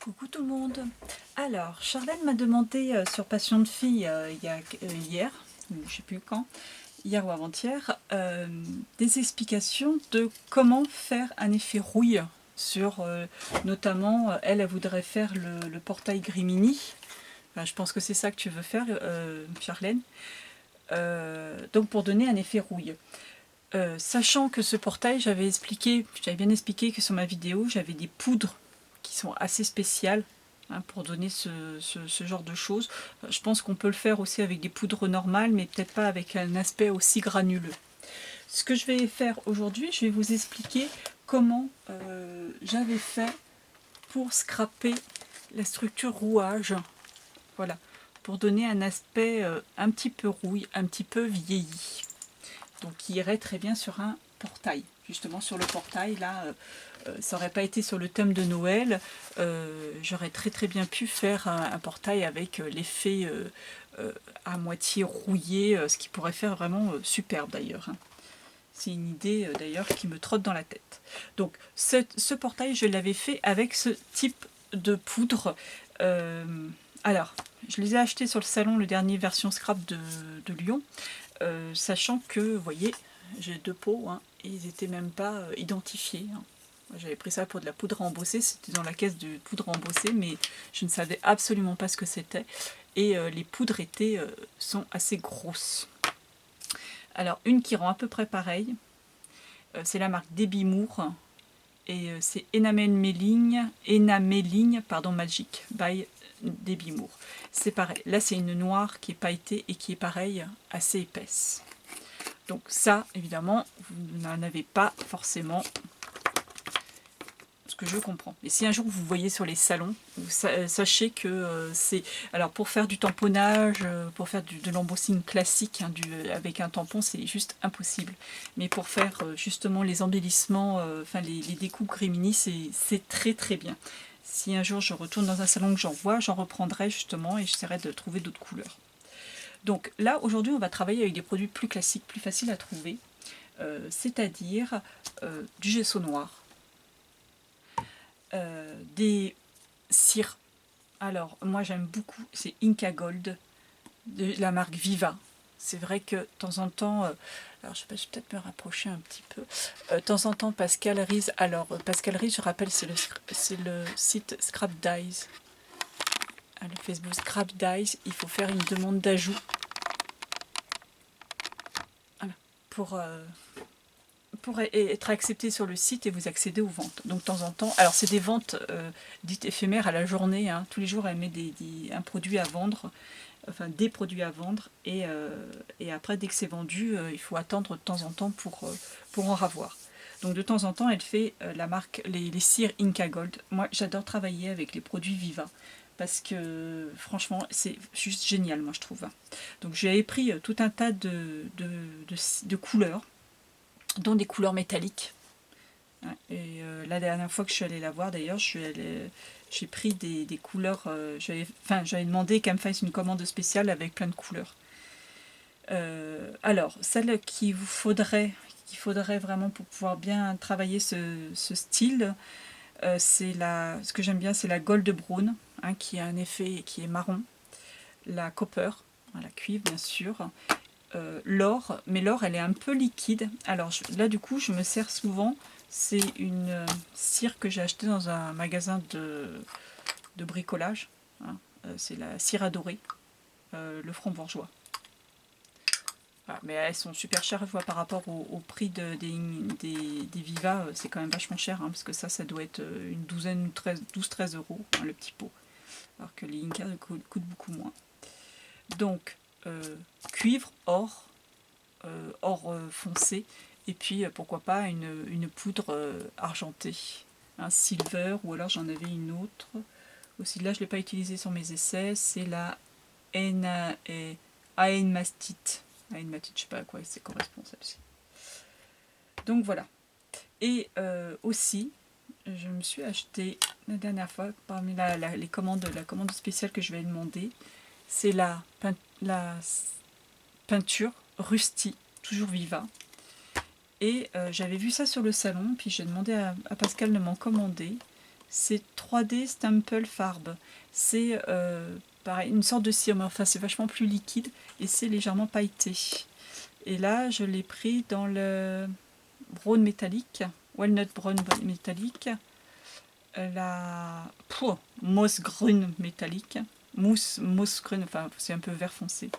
Coucou tout le monde. Alors, Charlène m'a demandé sur Passion de Fille hier, ou je sais plus quand, hier ou avant-hier, des explications de comment faire un effet rouille sur, notamment, elle voudrait faire le portail Grimini. Enfin, je pense que c'est ça que tu veux faire, Charlène. Donc pour donner un effet rouille. Sachant que ce portail, j'avais bien expliqué que sur ma vidéo, j'avais des poudres qui sont assez spéciales pour donner ce genre de choses. Je pense qu'on peut le faire aussi avec des poudres normales, mais peut-être pas avec un aspect aussi granuleux. Ce que je vais faire aujourd'hui, je vais vous expliquer comment j'avais fait pour scraper la structure rouage. Voilà, pour donner un aspect un petit peu rouille, un petit peu vieilli. Donc qui irait très bien sur un portail. Justement sur le portail, là, ça n'aurait pas été sur le thème de Noël, j'aurais très bien pu faire un portail avec l'effet à moitié rouillé, ce qui pourrait faire vraiment superbe d'ailleurs. C'est une idée d'ailleurs qui me trotte dans la tête. Donc ce portail, je l'avais fait avec ce type de poudre. Alors, je les ai achetés sur le salon, le dernier version scrap de Lyon. Sachant que, vous voyez, j'ai deux pots, et ils n'étaient même pas identifiés. J'avais pris ça pour de la poudre à embosser, c'était dans la caisse de poudre à embosser, mais je ne savais absolument pas ce que c'était. Et les poudres sont assez grosses. Alors, une qui rend à peu près pareil, c'est la marque Debbie Moore, et c'est Enameling Magic by Debbie Moore. C'est pareil, là c'est une noire qui est pailletée et qui est pareil, assez épaisse. Donc ça, évidemment, vous n'en avez pas forcément, ce que je comprends. Et si un jour vous voyez sur les salons, sachez que c'est... Alors pour faire du tamponnage, pour faire de l'embossing classique avec un tampon, c'est juste impossible. Mais pour faire justement les embellissements, les découpes Grimini, c'est très bien. Si un jour je retourne dans un salon que j'en vois, j'en reprendrai justement et j'essaierai de trouver d'autres couleurs. Donc là, aujourd'hui, on va travailler avec des produits plus classiques, plus faciles à trouver, c'est-à-dire du gesso noir, des cires. Alors, moi j'aime beaucoup, c'est Inca Gold, de la marque Viva. C'est vrai que de temps en temps, alors je vais peut-être me rapprocher un petit peu, de temps en temps Pascal Riz, alors Pascal Riz, je rappelle, c'est le site Scrap Dies, le Facebook Scrap Dies, il faut faire une demande d'ajout. Voilà. Pour être accepté sur le site et vous accéder aux ventes. Donc de temps en temps, alors c'est des ventes dites éphémères à la journée, tous les jours elle met un produit à vendre, enfin des produits à vendre, et après dès que c'est vendu, il faut attendre de temps en temps pour en ravoir. Donc de temps en temps elle fait la marque, les cires Inca Gold. Moi j'adore travailler avec les produits Viva, parce que franchement c'est juste génial, moi je trouve. Donc j'avais pris tout un tas de couleurs, dont des couleurs métalliques. Et la dernière fois que je suis allée la voir, d'ailleurs, j'ai pris des couleurs. J'avais demandé qu'elle me fasse une commande spéciale avec plein de couleurs. Alors, celle qu'il faudrait vraiment pour pouvoir bien travailler ce style, ce que j'aime bien, c'est la Gold Brown, qui a un effet qui est marron, la Copper, la cuivre bien sûr, l'or, mais l'or elle est un peu liquide. Alors là du coup je me sers souvent, c'est une cire que j'ai achetée dans un magasin de bricolage, c'est la cire adorée, le franc bourgeois. Voilà, mais elles sont super chères, je vois, par rapport au prix des Viva, c'est quand même vachement cher, parce que ça doit être une douzaine, 12-13 euros, le petit pot, alors que les Inca coûtent beaucoup moins. Donc cuivre, or, foncé, et puis pourquoi pas une poudre argentée, un silver, ou alors j'en avais une autre aussi, là je ne l'ai pas utilisée sur mes essais, c'est la Aenmastite, je ne sais pas à quoi c'est correspond celle-ci. Donc voilà. Et aussi je me suis acheté la dernière fois, parmi la commande spéciale que je vais demander, c'est la peinture Rusty, toujours Viva. Et j'avais vu ça sur le salon, puis j'ai demandé à Pascal de m'en commander. c'est 3D Stample Farbe. C'est pareil, une sorte de cire, mais enfin c'est vachement plus liquide et c'est légèrement pailleté. Et là, je l'ai pris dans le brown métallique, walnut brown métallique, la moss grün métallique, moss grün, enfin c'est un peu vert foncé.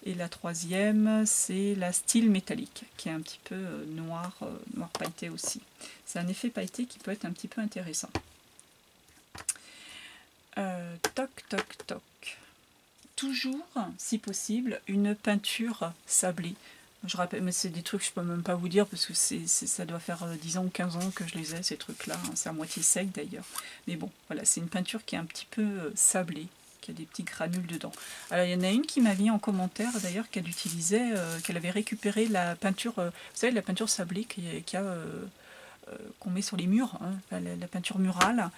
Et la troisième, c'est la steel métallique, qui est un petit peu noir pailleté aussi. C'est un effet pailleté qui peut être un petit peu intéressant. Toc, toc, toc. Toujours, si possible, une peinture sablée. Je rappelle, mais c'est des trucs que je peux même pas vous dire parce que ça doit faire 10 ans ou 15 ans que je les ai, ces trucs-là. C'est à moitié sec d'ailleurs. Mais bon, voilà, c'est une peinture qui est un petit peu sablée, qui a des petits granules dedans. Alors il y en a une qui m'a mis en commentaire d'ailleurs qu'elle utilisait, qu'elle avait récupéré la peinture, vous savez, la peinture sablée qu'on met sur les murs, hein, la peinture murale,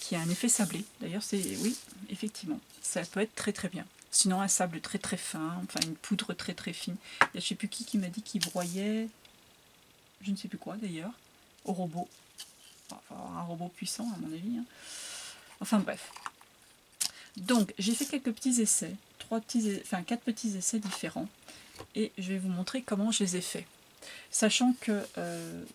qui a un effet sablé. D'ailleurs, oui, effectivement, ça peut être très très bien. Sinon, un sable très très fin, enfin une poudre très très fine. Il y a je sais plus qui m'a dit qu'il broyait, je ne sais plus quoi d'ailleurs, au robot. Enfin, un robot puissant à mon avis. Hein. Enfin bref. Donc, j'ai fait quelques petits essais, 4 petits essais différents, et je vais vous montrer comment je les ai faits. Sachant que,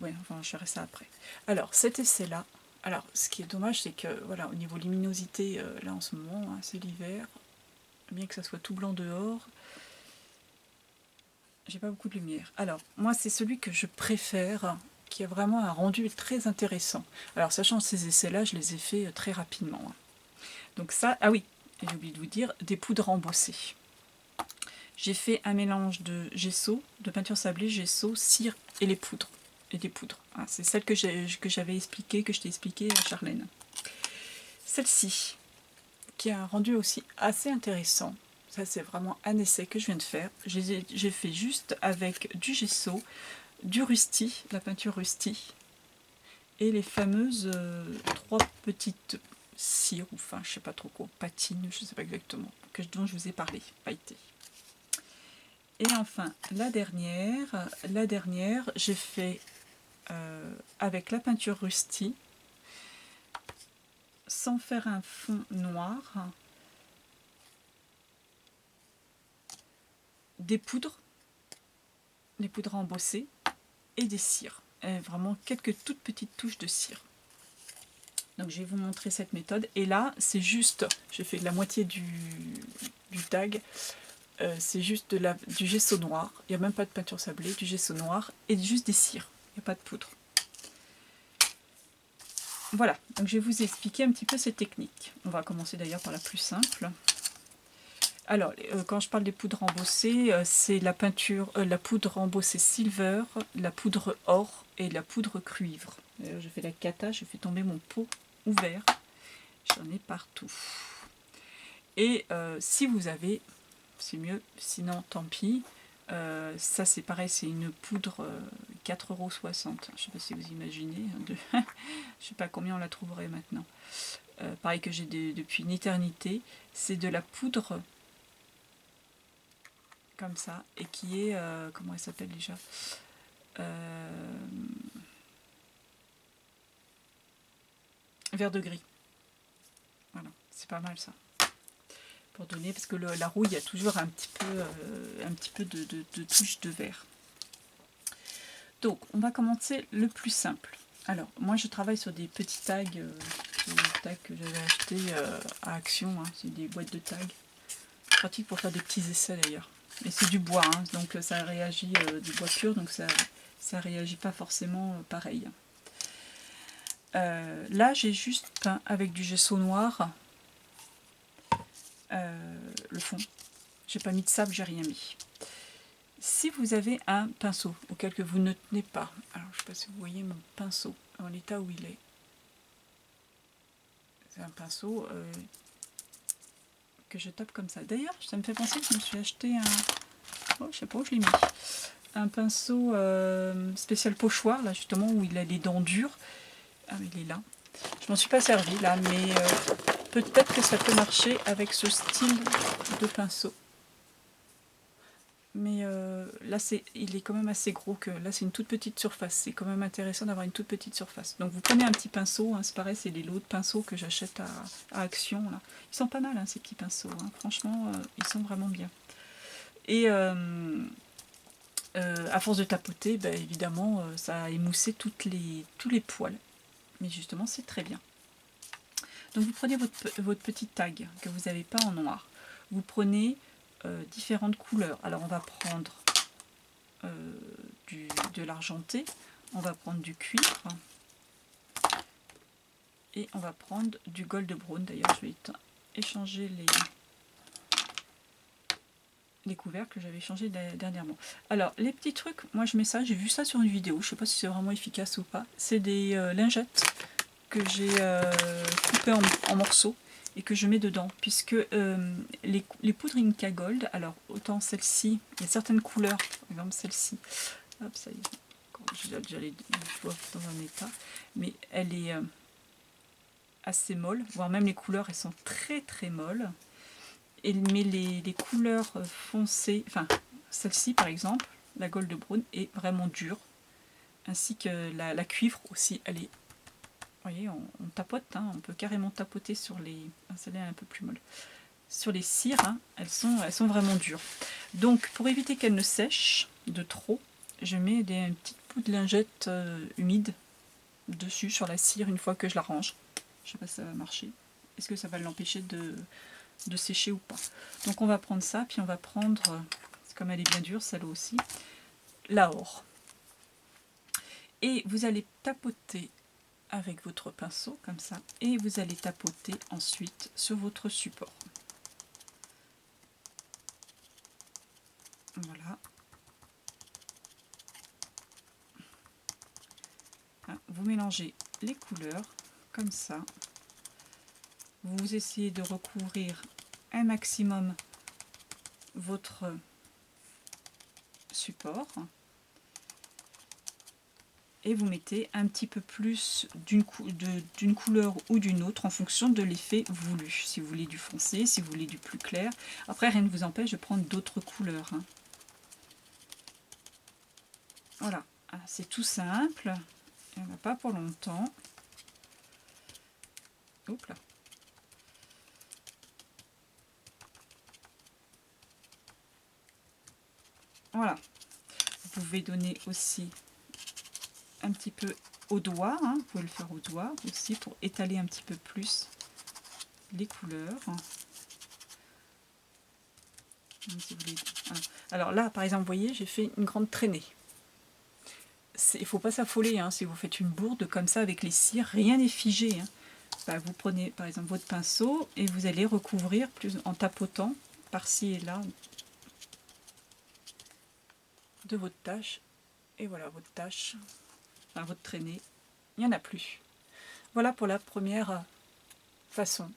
ouais, enfin, je ferai ça après. Alors, cet essai-là, alors, ce qui est dommage, c'est que, voilà, au niveau luminosité, là en ce moment, hein, c'est l'hiver, bien que ça soit tout blanc dehors, j'ai pas beaucoup de lumière. Alors, moi, c'est celui que je préfère, qui a vraiment un rendu très intéressant. Alors, sachant que ces essais-là, je les ai faits très rapidement. Hein. Donc ça, ah oui, j'ai oublié de vous dire, des poudres embossées. J'ai fait un mélange de gesso, de peinture sablée, gesso, cire et les poudres. Et des poudres. Hein, c'est celle que j'avais expliqué, que je t'ai expliqué à Charlène. Celle-ci, qui a un rendu aussi assez intéressant. Ça, c'est vraiment un essai que je viens de faire. J'ai fait juste avec du gesso, du rusty, la peinture rusty, et les fameuses 3 petites cires, ou enfin, je sais pas trop quoi, patines, je sais pas exactement, dont je vous ai parlé, pailletées. Et enfin, la dernière j'ai fait avec la peinture rusty, sans faire un fond noir, des poudres embossées et des cires. Et vraiment quelques toutes petites touches de cire. Donc je vais vous montrer cette méthode. Et là, c'est juste, j'ai fait la moitié du tag, c'est juste du gesso noir. Il n'y a même pas de peinture sablée, du gesso noir et juste des cires. Il n'y a pas de poudre. Voilà, donc je vais vous expliquer un petit peu ces techniques. On va commencer d'ailleurs par la plus simple. Alors, quand je parle des poudres embossées, c'est la poudre embossée silver, la poudre or et la poudre cuivre. D'ailleurs, j'ai fait la cata, j'ai fait tomber mon pot ouvert. J'en ai partout. Et si vous avez, c'est mieux, sinon tant pis. Ça c'est pareil, c'est une poudre 4,60 €. Je ne sais pas si vous imaginez. Je ne sais pas combien on la trouverait maintenant. Pareil que j'ai depuis une éternité. C'est de la poudre comme ça, et qui est, comment elle s'appelle déjà, vert de gris. Voilà, c'est pas mal ça. Pour donner, parce que la rouille, il y a toujours un petit peu de touche de vert. Donc, on va commencer le plus simple. Alors, moi je travaille sur des petits tags, des tags que j'avais achetés à Action, hein, c'est des boîtes de tags. Pratique pour faire des petits essais d'ailleurs. Et c'est du bois, hein, donc ça réagit, du bois pur, donc ça réagit pas forcément pareil. Là, j'ai juste peint avec du gesso noir le fond. J'ai pas mis de sable, j'ai rien mis. Si vous avez un pinceau auquel que vous ne tenez pas, alors je sais pas si vous voyez mon pinceau en l'état où il est. C'est un pinceau que je tape comme ça. D'ailleurs, ça me fait penser que je me suis acheté un... Oh, je sais pas où je l'ai mis. Un pinceau spécial pochoir, là justement, où il a les dents dures. Ah, il est là. Je m'en suis pas servi là, mais peut-être que ça peut marcher avec ce style de pinceau. Mais là, il est quand même assez gros que là, c'est une toute petite surface. C'est quand même intéressant d'avoir une toute petite surface. Donc vous prenez un petit pinceau, hein, c'est pareil, c'est les lots de pinceaux que j'achète à Action. Là. Ils sont pas mal, hein, ces petits pinceaux. Hein. Franchement, ils sont vraiment bien. Et à force de tapoter, bah, évidemment, ça a émoussé tous les poils. Mais justement, c'est très bien. Donc vous prenez votre petite tag que vous n'avez pas en noir. Vous prenez différentes couleurs. Alors on va prendre de l'argenté, on va prendre du cuivre et on va prendre du gold brown. D'ailleurs je vais échanger les couvercles que j'avais changé dernièrement. Alors les petits trucs, moi je mets ça, j'ai vu ça sur une vidéo, je sais pas si c'est vraiment efficace ou pas. C'est des lingettes que j'ai coupées en morceaux et que je mets dedans, puisque les poudres Inca Gold, alors autant celle-ci, il y a certaines couleurs, par exemple celle-ci, hop, ça y est, j'ai déjà les vois dans un état, mais elle est assez molle, voire même les couleurs, elles sont très très molles. Mais les couleurs foncées, enfin celle-ci par exemple, la Gold Brown, est vraiment dure, ainsi que la cuivre aussi, elle est, vous voyez, on tapote, hein, on peut carrément tapoter sur les, celle-là est un peu plus molle, sur les cires, hein, elles sont vraiment dures. Donc pour éviter qu'elles ne sèchent de trop, je mets une petite poudre de lingette humide dessus sur la cire une fois que je la range. Je sais pas si ça va marcher. Est-ce que ça va l'empêcher de sécher ou pas? Donc on va prendre ça, puis on va prendre, comme elle est bien dure, celle-là aussi, la or. Et vous allez tapoter avec votre pinceau, comme ça, et vous allez tapoter ensuite sur votre support. Voilà. Vous mélangez les couleurs, comme ça. Vous essayez de recouvrir un maximum votre support. Et vous mettez un petit peu plus d'une couleur ou d'une autre en fonction de l'effet voulu. Si vous voulez du foncé, si vous voulez du plus clair. Après, rien ne vous empêche de prendre d'autres couleurs. Hein. Voilà, c'est tout simple. Il n'y en a pas pour longtemps. Hop là. Voilà. Vous pouvez donner aussi un petit peu au doigt. Hein. Vous pouvez le faire au doigt aussi pour étaler un petit peu plus les couleurs. Alors là, par exemple, vous voyez, j'ai fait une grande traînée. Il ne faut pas s'affoler, hein, si vous faites une bourde comme ça avec les cires, rien n'est figé. Hein. Bah, vous prenez par exemple votre pinceau et vous allez recouvrir plus en tapotant par-ci et là de votre tâche. Et voilà votre tâche, enfin, votre traînée, il n'y en a plus. Voilà pour la première façon.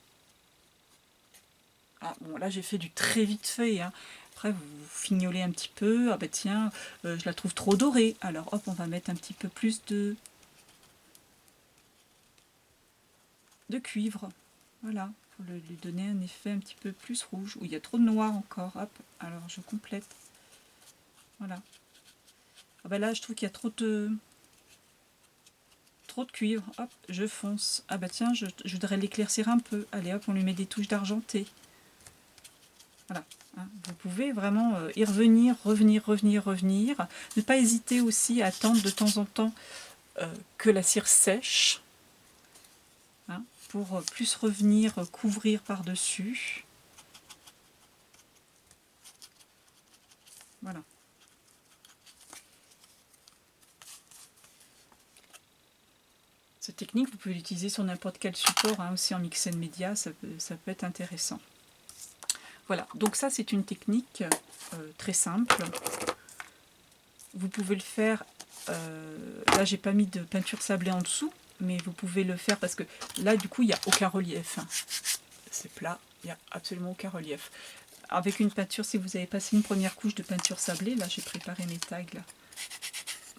Ah, bon, là j'ai fait du très vite fait. Hein. Après vous fignolez un petit peu. Ah bah tiens, je la trouve trop dorée. Alors hop, on va mettre un petit peu plus de cuivre. Voilà, pour lui donner un effet un petit peu plus rouge. Où il y a trop de noir encore. Hop, alors je complète. Voilà. Ah bah là je trouve qu'il y a trop de cuivre. Hop, je fonce. Ah bah tiens, je voudrais l'éclaircir un peu. Allez hop, on lui met des touches d'argenté. Voilà. Hein, vous pouvez vraiment y revenir, revenir. Ne pas hésiter aussi à attendre de temps en temps que la cire sèche. Hein, pour plus revenir couvrir par-dessus. Voilà. Cette technique, vous pouvez l'utiliser sur n'importe quel support, hein, aussi en mix and media, ça peut être intéressant. Voilà, donc ça c'est une technique très simple. Vous pouvez le faire, là j'ai pas mis de peinture sablée en dessous, mais vous pouvez le faire parce que là du coup il n'y a aucun relief. Hein. C'est plat, il n'y a absolument aucun relief. Avec une peinture, si vous avez passé une première couche de peinture sablée, là j'ai préparé mes tags, là.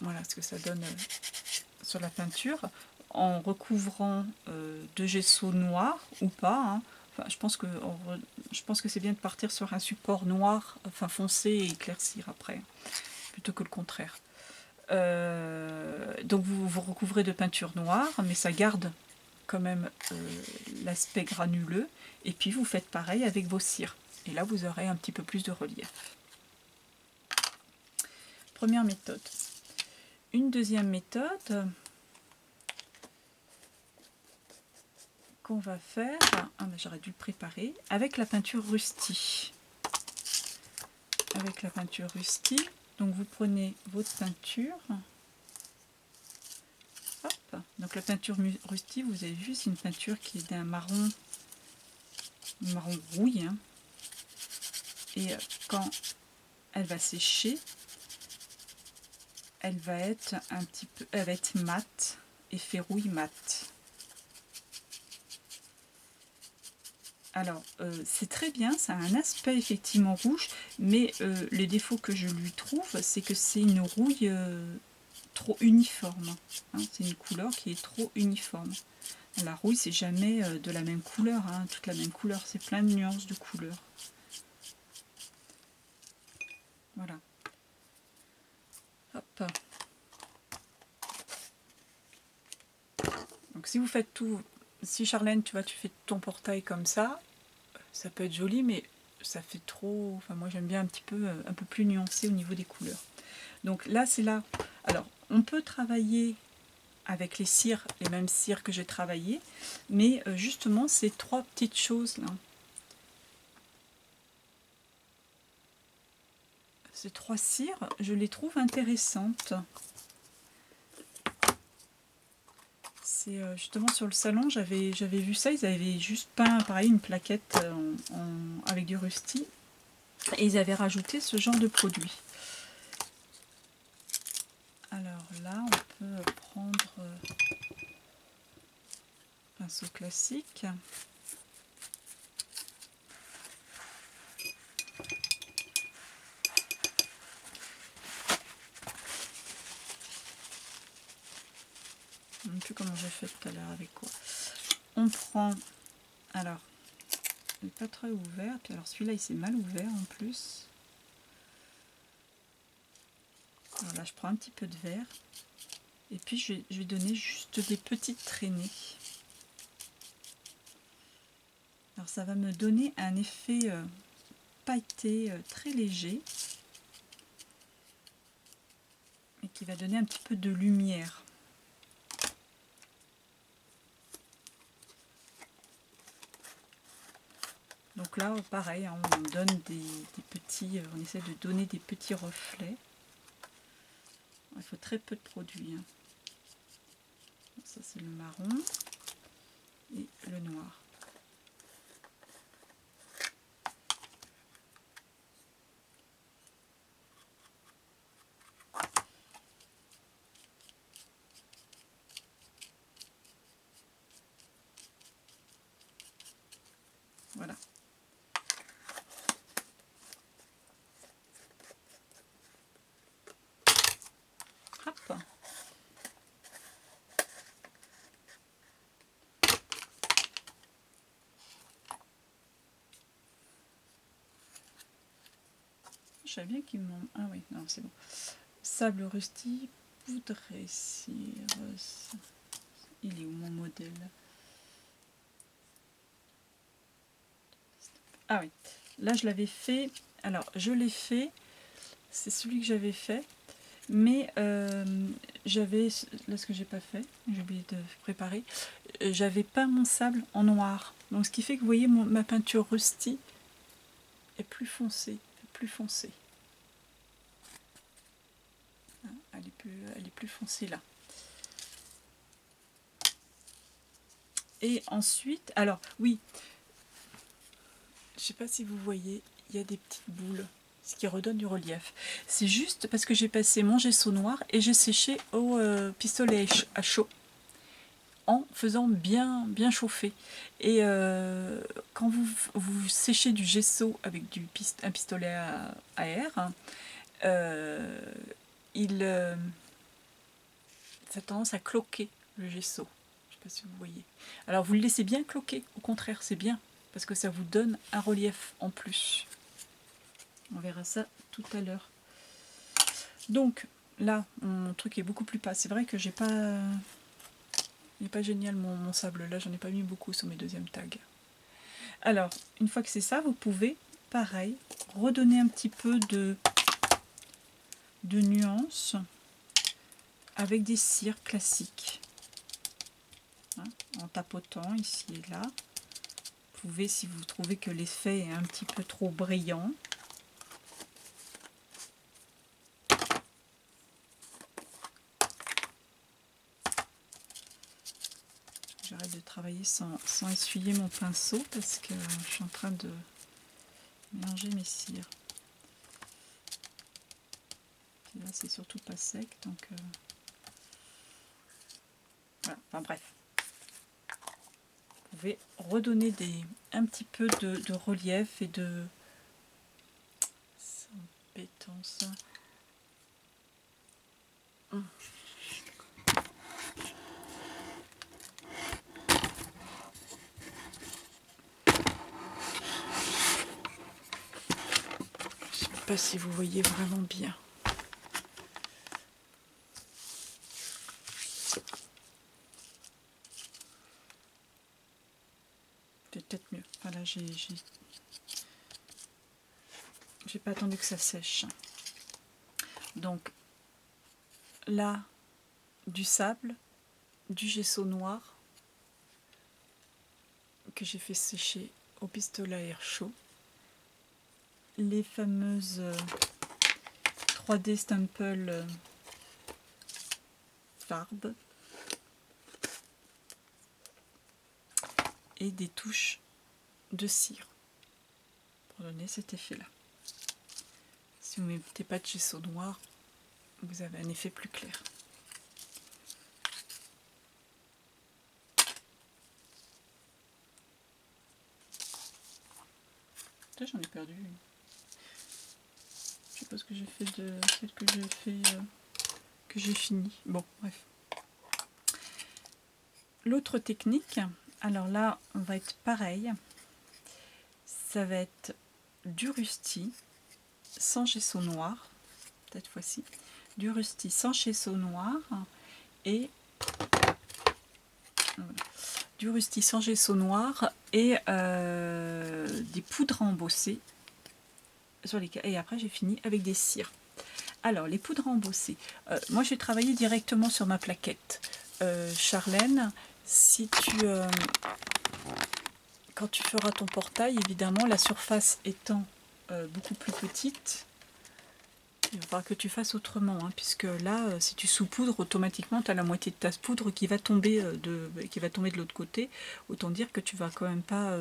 Voilà ce que ça donne sur la peinture, en recouvrant de gesso noir ou pas. Hein. Enfin, je pense que je pense que c'est bien de partir sur un support noir, enfin foncé et éclaircir après, plutôt que le contraire. Donc vous recouvrez de peinture noire, mais ça garde quand même l'aspect granuleux, et puis vous faites pareil avec vos cires. Et là vous aurez un petit peu plus de relief. Première méthode. Une deuxième méthode qu'on va faire, j'aurais dû le préparer, avec la peinture Rusty. Avec la peinture Rusty, donc vous prenez votre peinture. Hop. Donc la peinture Rusty, vous avez vu, c'est une peinture qui est d'un marron rouille. Hein. Et quand elle va sécher, elle va être un petit peu, elle va être mate, effet rouille mat. Alors c'est très bien, ça a un aspect effectivement rouge, mais les défauts que je lui trouve, c'est que c'est une rouille trop uniforme. Hein, c'est une couleur qui est trop uniforme. La rouille, c'est jamais de la même couleur, hein, toute la même couleur, c'est plein de nuances de couleurs. Voilà. Hop. Donc si vous faites tout, si Charlène, tu vois, tu fais ton portail comme ça peut être joli, mais ça fait trop, enfin moi j'aime bien un peu plus nuancé au niveau des couleurs. Donc là, c'est là, alors on peut travailler avec les cires, les mêmes cires que j'ai travaillées, mais justement ces trois petites choses là, ces trois cires, je les trouve intéressantes. C'est justement sur le salon, j'avais vu ça, ils avaient juste peint pareil une plaquette avec du Rusty, et ils avaient rajouté ce genre de produit. Alors là, on peut prendre pinceau classique. Je ne sais plus comment j'ai fait tout à l'heure avec quoi. On prend, alors, il n'est pas très ouvert, puis alors celui-là il s'est mal ouvert en plus. Alors là je prends un petit peu de vert, et puis je vais donner juste des petites traînées. Alors ça va me donner un effet pailleté très léger, et qui va donner un petit peu de lumière. Donc là, pareil, hein, on donne des petits, on essaie de donner des petits reflets. Il faut très peu de produits. Hein. Ça c'est le marron et le noir. Voilà. Hop. Je savais bien qu'il m'en... Ah oui, non, c'est bon. Sable Rusty, poudre et cire. Il est où mon modèle? Ah oui, là je l'avais fait. Alors, je l'ai fait. C'est celui que j'avais fait. Mais j'avais... Là, ce que j'ai pas fait, j'ai oublié de préparer. J'avais peint mon sable en noir. Donc, ce qui fait que vous voyez, ma peinture Rusty est plus foncée. Plus foncée. Elle est plus foncée là. Et ensuite, alors oui, je sais pas si vous voyez, il y a des petites boules, ce qui redonne du relief. C'est juste parce que j'ai passé mon gesso noir et j'ai séché au pistolet à chaud en faisant bien chauffer. Et quand vous séchez du gesso avec un pistolet à air, ça a tendance à cloquer le gesso. Je ne sais pas si vous voyez. Alors vous le laissez bien cloquer, au contraire, c'est bien. parce que ça vous donne un relief en plus. On verra ça tout à l'heure. Donc là, mon truc est beaucoup plus pâle. C'est vrai que j'ai pas... Il n'est pas génial mon sable là, j'en ai pas mis beaucoup sur mes deuxièmes tags. Alors, une fois que c'est ça, vous pouvez, pareil, redonner un petit peu de nuances avec des cires classiques. Hein, en tapotant ici et là. Vous pouvez, si vous trouvez que l'effet est un petit peu trop brillant, j'arrête de travailler sans essuyer mon pinceau parce que je suis en train de mélanger mes cires. Et là c'est surtout pas sec, donc voilà. Enfin bref, vous pouvez redonner un petit peu de relief et de... C'est embêtant ça. Je sais pas si vous voyez vraiment bien. C'est peut-être mieux. Voilà, j'ai pas attendu que ça sèche. Donc là, du sable, du gesso noir que j'ai fait sécher au pistolet à air chaud, les fameuses 3D Stample Farbe et des touches de cire pour donner cet effet là. Si vous ne mettez pas de gesso noir, vous avez un effet plus clair. J'en ai perdu. Je sais pas ce que j'ai fait de celle que j'ai fait que j'ai fini. Bon, bref. L'autre technique, alors là, on va être pareil. Ça va être du rusty sans gesso noir, cette fois-ci. Du rusty sans gesso noir et du rusty sans gesso noir et des poudres embossées sur les... Et après j'ai fini avec des cires. Alors les poudres embossées, moi j'ai travaillé directement sur ma plaquette. Charlène, si tu quand tu feras ton portail, évidemment la surface étant beaucoup plus petite, il va falloir que tu fasses autrement, hein, puisque là, si tu saupoudres, automatiquement, tu as la moitié de ta poudre qui va tomber de l'autre côté. Autant dire que tu vas quand même pas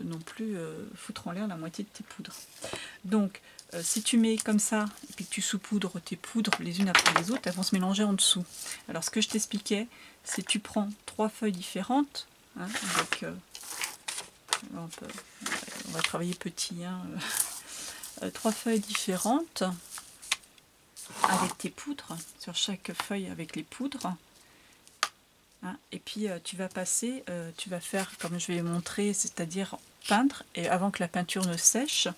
non plus foutre en l'air la moitié de tes poudres. Donc, si tu mets comme ça, et puis que tu saupoudres tes poudres les unes après les autres, elles vont se mélanger en dessous. Alors, ce que je t'expliquais, c'est que tu prends 3 feuilles différentes, hein, avec... on va travailler petit, hein, 3 feuilles différentes, avec tes poudres, sur chaque feuille avec les poudres, hein, et puis tu vas passer, tu vas faire comme je vais montrer, c'est-à-dire peindre, et avant que la peinture ne sèche,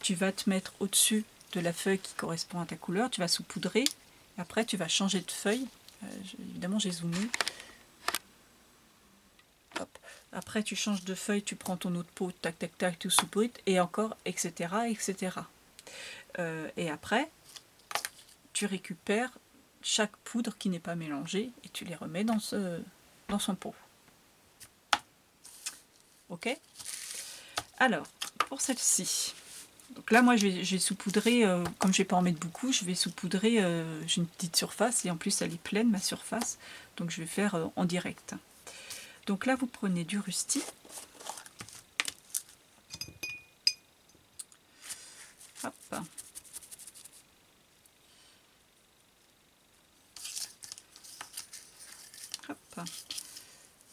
tu vas te mettre au-dessus de la feuille qui correspond à ta couleur, tu vas saupoudrer, et après tu vas changer de feuille, évidemment j'ai zoomé, hop. Après tu changes de feuille, tu prends ton autre pot, tac tac tac, tu saupoudres, et encore, etc. etc. Et après, tu récupères chaque poudre qui n'est pas mélangée et tu les remets dans son pot. Ok? Alors, pour celle-ci, donc là moi j'ai saupoudré, comme je ne vais pas en mettre beaucoup, je vais saupoudrer, j'ai une petite surface et en plus elle est pleine ma surface, donc je vais faire en direct. Donc là vous prenez du rusty. Hop. Hop.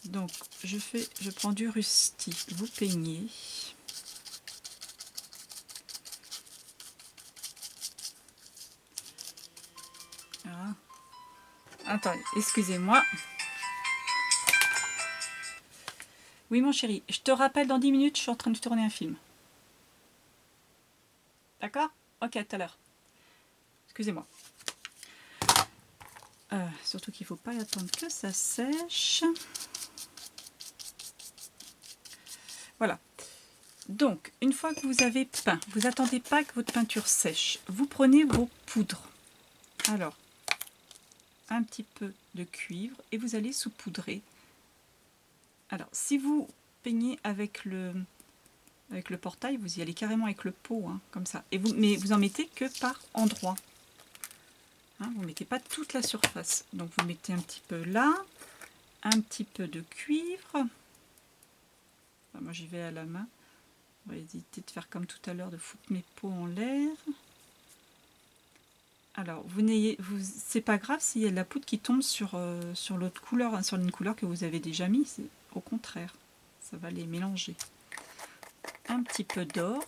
Donc je prends du rusty, vous peignez. Voilà. Attendez, excusez-moi. Oui, mon chéri, je te rappelle dans 10 minutes, je suis en train de tourner un film. D'accord? Ok, à tout à l'heure. Excusez-moi. Surtout qu'il ne faut pas attendre que ça sèche. Voilà. Donc, une fois que vous avez peint, vous n'attendez pas que votre peinture sèche. Vous prenez vos poudres. Alors, un petit peu de cuivre et vous allez saupoudrer. Alors, si vous peignez avec le portail, vous y allez carrément avec le pot, hein, comme ça. Mais vous en mettez que par endroit. Hein, vous ne mettez pas toute la surface. Donc, vous mettez un petit peu là, un petit peu de cuivre. Enfin, moi, j'y vais à la main. On va éviter de faire comme tout à l'heure, de foutre mes pots en l'air. Alors, c'est pas grave s'il y a de la poudre qui tombe sur l'autre couleur, hein, sur une couleur que vous avez déjà mis. Au contraire, ça va les mélanger. Un petit peu d'or.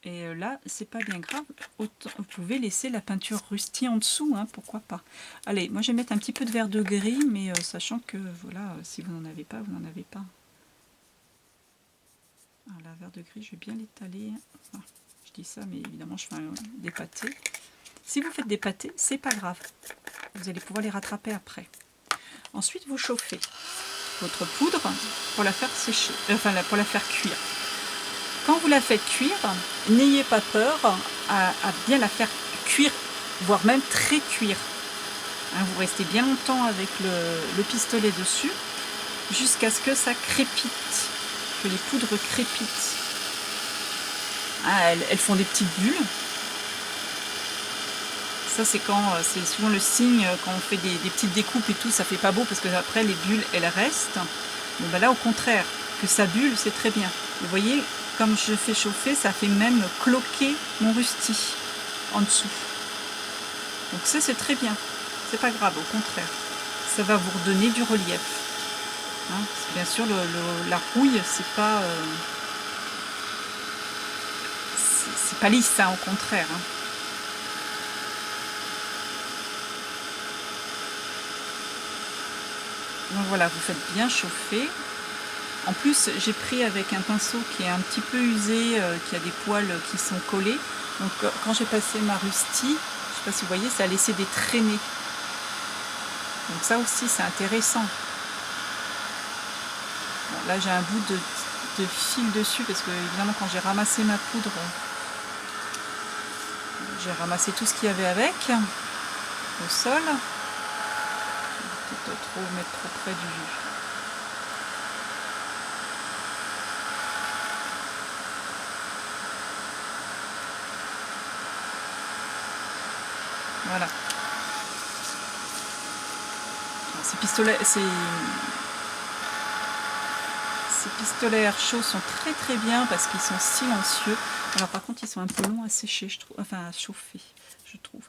Et là, c'est pas bien grave. Autant, vous pouvez laisser la peinture rustie en dessous, hein, pourquoi pas. Allez, moi je vais mettre un petit peu de vert de gris, mais sachant que voilà, si vous n'en avez pas, vous n'en avez pas. Alors, la vert de gris, je vais bien l'étaler. Enfin, je dis ça, mais évidemment, je fais des pâtés. Si vous faites des pâtés, c'est pas grave. Vous allez pouvoir les rattraper après. Ensuite, vous chauffez votre poudre pour la faire sécher, enfin pour la faire cuire. Quand vous la faites cuire, n'ayez pas peur à bien la faire cuire, voire même très cuire. Hein, vous restez bien longtemps avec le pistolet dessus, jusqu'à ce que ça crépite, que les poudres crépitent. Ah, elles font des petites bulles. Ça, c'est souvent le signe quand on fait des petites découpes et tout, ça fait pas beau parce que après les bulles elles restent. Bon, ben là, au contraire, que ça bulle, c'est très bien. Vous voyez, comme je fais chauffer, ça fait même cloquer mon rusti en dessous. Donc ça, c'est très bien. C'est pas grave, au contraire. Ça va vous redonner du relief. Hein, parce que bien sûr, la rouille, c'est pas lisse, hein, au contraire. Hein. Donc voilà, vous faites bien chauffer. En plus, j'ai pris avec un pinceau qui est un petit peu usé, qui a des poils qui sont collés. Donc quand j'ai passé ma rustie, je ne sais pas si vous voyez, ça a laissé des traînées. Donc ça aussi, c'est intéressant. Bon, là, j'ai un bout de fil dessus parce que évidemment, quand j'ai ramassé ma poudre, j'ai ramassé tout ce qu'il y avait avec au sol. Je vais peut-être mettre trop près du jus. Voilà. Ces pistolets air chaud sont très bien parce qu'ils sont silencieux. Alors par contre ils sont un peu longs à sécher, je trouve, enfin à chauffer, je trouve.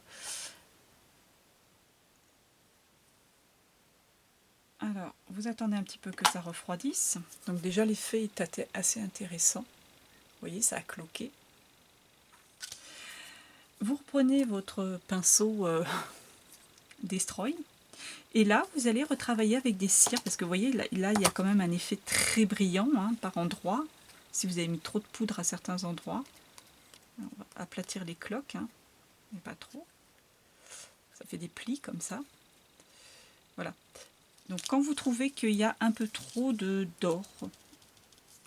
Alors vous attendez un petit peu que ça refroidisse. Donc déjà l'effet est assez intéressant. Vous voyez, ça a cloqué. Vous reprenez votre pinceau Destroy. Et là, vous allez retravailler avec des cires, parce que vous voyez, là, il y a quand même un effet très brillant, hein, par endroit. Si vous avez mis trop de poudre à certains endroits, on va aplatir les cloques, hein, mais pas trop. Ça fait des plis comme ça. Voilà. Donc quand vous trouvez qu'il y a un peu trop d'or,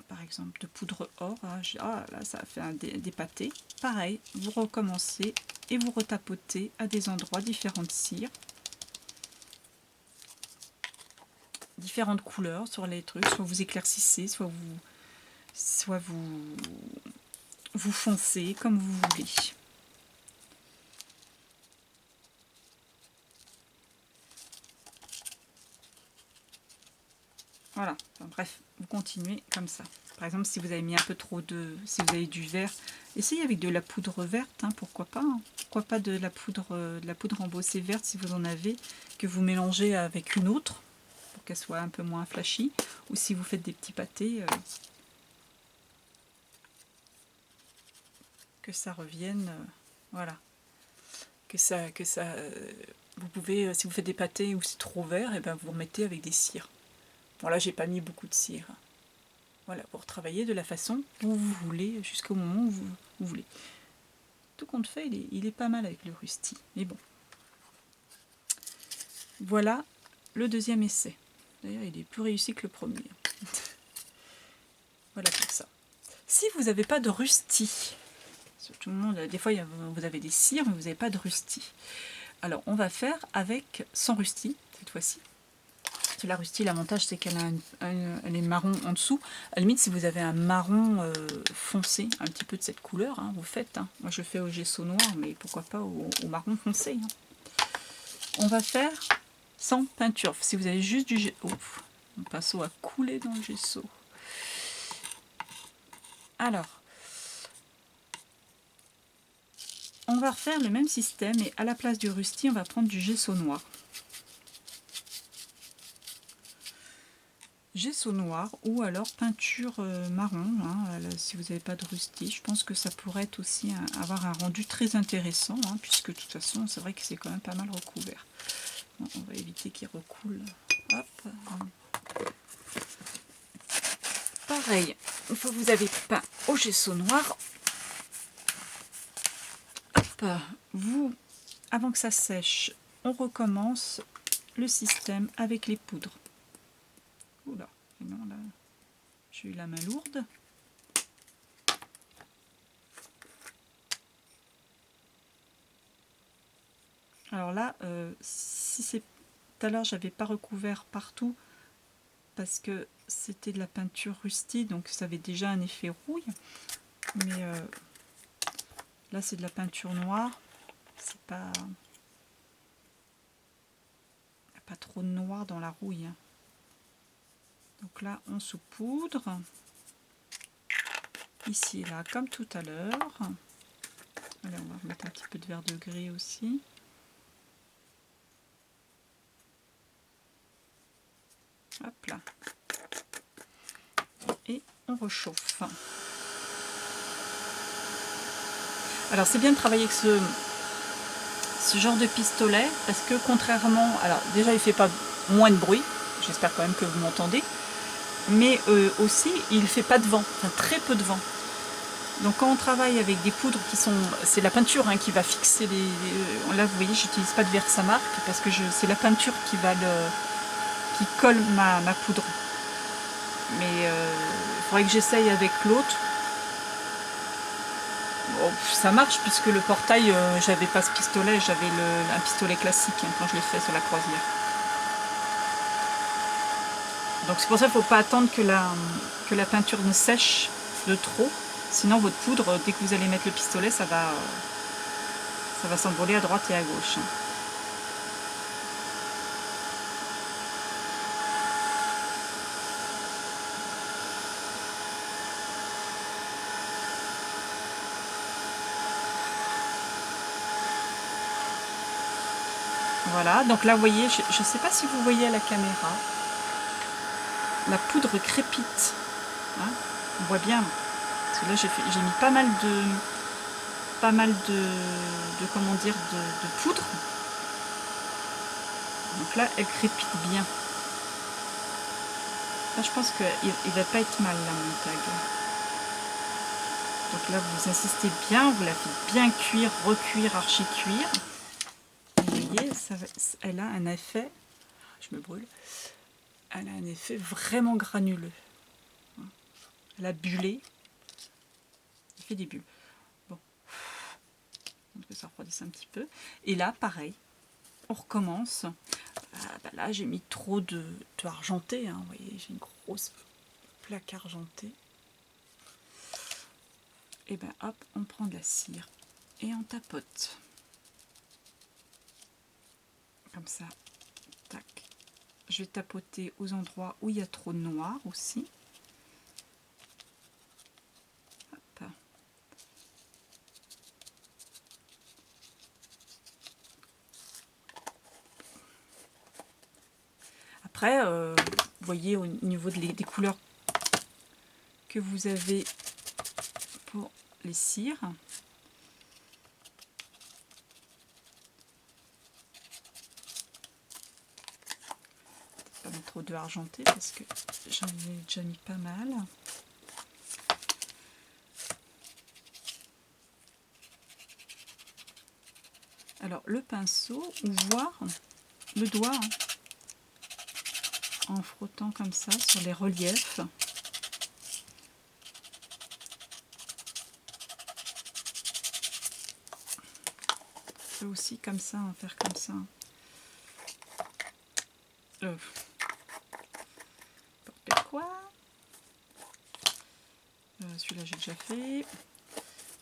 par exemple de poudre or, là ça a fait des pâtés, pareil, vous recommencez et vous retapotez à des endroits différentes cires. Différentes couleurs sur les trucs, soit vous éclaircissez, soit vous foncez comme vous voulez. Voilà, enfin, bref, vous continuez comme ça. Par exemple, si vous avez mis un peu trop si vous avez du vert, essayez avec de la poudre verte, hein, pourquoi pas. Hein. Pourquoi pas de la poudre embossée verte si vous en avez, que vous mélangez avec une autre, pour qu'elle soit un peu moins flashy. Ou si vous faites des petits pâtés, que ça revienne Voilà. Vous pouvez, si vous faites des pâtés ou c'est trop vert, et ben vous remettez avec des cires. Bon là j'ai pas mis beaucoup de cire. Voilà, pour travailler de la façon dont vous voulez, jusqu'au moment où vous voulez. Tout compte fait, il est pas mal avec le Rusty. Mais bon. Voilà le deuxième essai. D'ailleurs, il est plus réussi que le premier. Voilà pour ça. Si vous n'avez pas de Rusty, tout le monde, des fois vous avez des cires, mais vous n'avez pas de Rusty. Alors on va faire avec sans Rusty cette fois-ci. La Rusty, l'avantage c'est qu'elle elle est marron en dessous. À la limite, si vous avez un marron foncé, un petit peu de cette couleur, hein, vous faites. Hein. Moi je fais au gesso noir, mais pourquoi pas au marron foncé. Hein. On va faire sans peinture. Si vous avez juste du gesso, mon pinceau a coulé dans le gesso. Alors, on va refaire le même système et à la place du Rusty, on va prendre du gesso noir. Gesso noir ou alors peinture marron, hein, si vous n'avez pas de Rusty. Je pense que ça pourrait être aussi avoir un rendu très intéressant, hein, puisque de toute façon, c'est vrai que c'est quand même pas mal recouvert. Bon, on va éviter qu'il recoule. Hop. Pareil, une fois que vous avez peint au gesso noir, hop, vous, avant que ça sèche, on recommence le système avec les poudres. Oula, non là, j'ai eu la main lourde. Alors là, si c'est tout à l'heure, j'avais pas recouvert partout parce que c'était de la peinture Rusty, donc ça avait déjà un effet rouille. Mais là, c'est de la peinture noire. C'est pas, pas trop de noir dans la rouille. Hein. Donc là, on saupoudre. Ici et là, comme tout à l'heure. Allez, on va remettre un petit peu de vert de gris aussi. Hop là. Et on réchauffe. Alors c'est bien de travailler avec ce genre de pistolet parce que contrairement, alors déjà il fait pas moins de bruit, j'espère quand même que vous m'entendez, mais aussi il fait pas de vent, enfin très peu de vent. Donc quand on travaille avec des poudres qui sont, c'est la peinture hein, qui va fixer là vous voyez j'utilise pas de Versamark parce que c'est la peinture qui colle ma poudre. Mais il faudrait que j'essaye avec l'autre. Bon, ça marche puisque le portail, j'avais pas ce pistolet, j'avais un pistolet classique hein, quand je l'ai fait sur la croisière. Donc c'est pour ça qu'il ne faut pas attendre que la peinture ne sèche de trop. Sinon votre poudre, dès que vous allez mettre le pistolet, ça va s'envoler à droite et à gauche. Voilà, donc là vous voyez, je ne sais pas si vous voyez à la caméra, la poudre crépite. Hein, on voit bien. Parce que là j'ai mis pas mal de comment dire de poudre. Donc là elle crépite bien. Là je pense qu'il va pas être mal là mon tag. Donc là vous insistez bien, vous la faites bien cuire, recuire, archi-cuire. Vous voyez, elle a un effet, je me brûle, elle a un effet vraiment granuleux. Elle a bullé, il fait des bulles. Bon, donc ça refroidisse un petit peu. Et là, pareil, on recommence. Bah là, j'ai mis trop de argenté, hein. Vous voyez, j'ai une grosse plaque argentée. Et ben hop, on prend de la cire et on tapote. Comme ça, tac. Je vais tapoter aux endroits où il y a trop de noir aussi. Hop. Après, vous voyez au niveau des couleurs que vous avez pour les cires. 02 argenté parce que j'en ai déjà mis pas mal. Alors le pinceau, ou voir le doigt hein, en frottant comme ça sur les reliefs. Je peux aussi comme ça, en faire comme ça. Quoi celui-là j'ai déjà fait.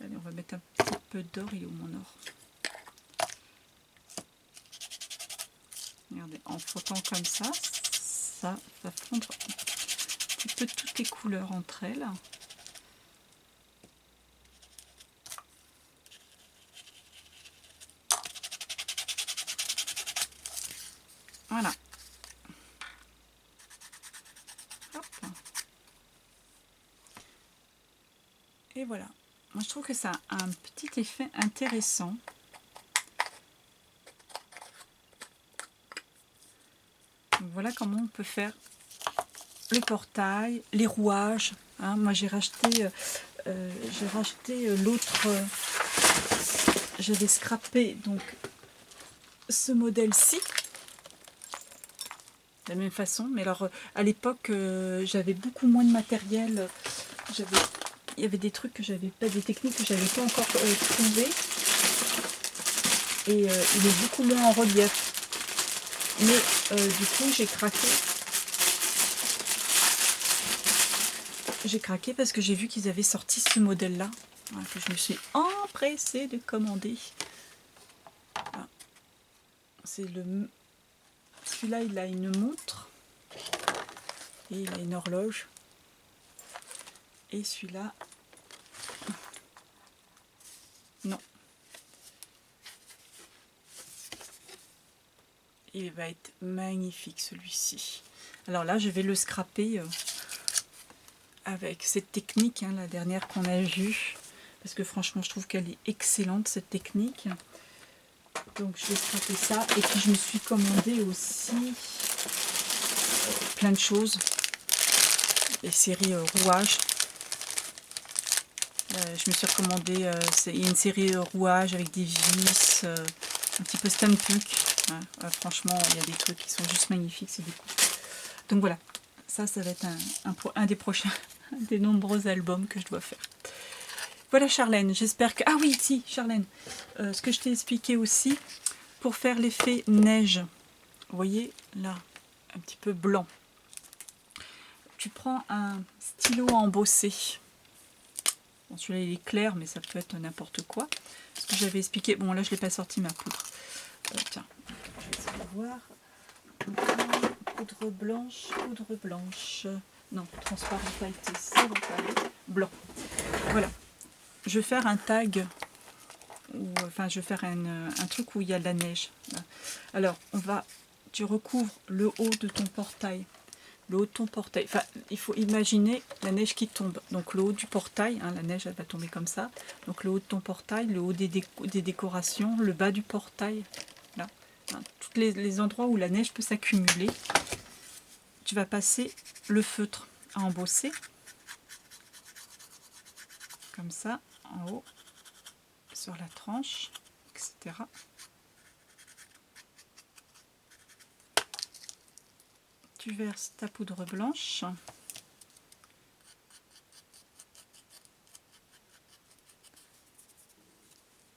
Allez, on va mettre un petit peu d'or. Il est où mon or? Regardez, en frottant comme ça, ça va fondre un petit peu toutes les couleurs entre elles. Voilà. Hop. Et voilà. Moi je trouve que ça a un petit effet intéressant. Donc, voilà comment on peut faire le portail, les rouages. Hein. Moi j'ai racheté l'autre. J'avais scrappé donc ce modèle-ci de la même façon, mais alors à l'époque j'avais beaucoup moins de matériel. Il y avait des trucs que j'avais pas, des techniques que j'avais pas encore trouvées, et il est beaucoup moins en relief. Mais du coup j'ai craqué. J'ai craqué parce que j'ai vu qu'ils avaient sorti ce modèle-là, voilà, que je me suis empressée de commander. Voilà. C'est le... Celui-là, il a une montre et il a une horloge. Et celui-là, non. Il va être magnifique celui-ci. Alors là, je vais le scraper avec cette technique, hein, la dernière qu'on a vue. Parce que franchement, je trouve qu'elle est excellente, cette technique. Donc je vais scraper ça. Et puis je me suis commandé aussi plein de choses. Des séries rouages. Je me suis recommandé une série rouage avec des vis, un petit peu Stanpuck. Ouais, franchement, il y a des trucs qui sont juste magnifiques. C'est des coups. Donc voilà, ça va être un des prochains, un des nombreux albums que je dois faire. Voilà Charlène, j'espère que... Ah oui, si, Charlène, ce que je t'ai expliqué aussi, pour faire l'effet neige, vous voyez, là, un petit peu blanc. Tu prends un stylo à embosser. Bon, celui-là il est clair, mais ça peut être n'importe quoi. Ce que j'avais expliqué, bon là je n'ai pas sorti ma poudre. Tiens, je vais essayer de voir. Poudre blanche. Non, transparent pailleté, c'est blanc. Voilà. Je vais faire un tag, enfin je vais faire un truc où il y a de la neige. Alors, tu recouvres le haut de ton portail. Le haut de ton portail, enfin il faut imaginer la neige qui tombe, donc le haut du portail, hein, la neige elle va tomber comme ça, donc le haut de ton portail, le haut des décorations, le bas du portail, là, hein, tous les endroits où la neige peut s'accumuler, tu vas passer le feutre à embosser, comme ça, en haut, sur la tranche, etc. Tu verses ta poudre blanche.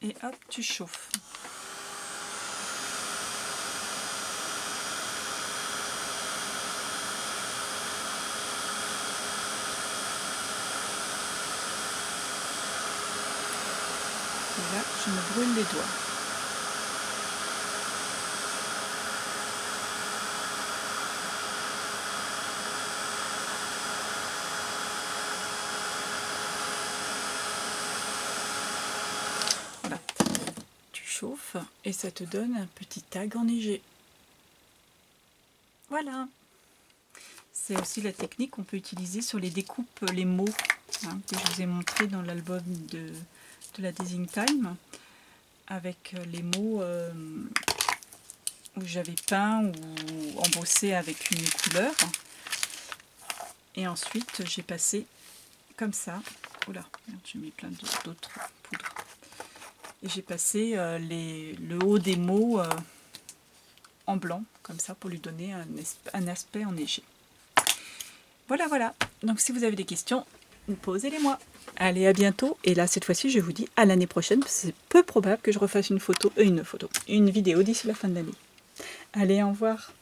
Et hop, tu chauffes. Et là, je me brûle les doigts. Voilà. Tu chauffes et ça te donne un petit tag enneigé. Voilà. C'est aussi la technique qu'on peut utiliser sur les découpes, les mots, hein, que je vous ai montré dans l'album de la Design Time, avec les mots où j'avais peint ou embossé avec une couleur. Et ensuite, j'ai passé comme ça. Oula, j'ai mis plein d'autres poudres. Et j'ai passé le haut des mots en blanc, comme ça, pour lui donner un aspect enneigé. Voilà, voilà. Donc si vous avez des questions, posez-les-moi. Allez, à bientôt. Et là, cette fois-ci, je vous dis à l'année prochaine. C'est peu probable que je refasse une vidéo d'ici la fin de l'année. Allez, au revoir.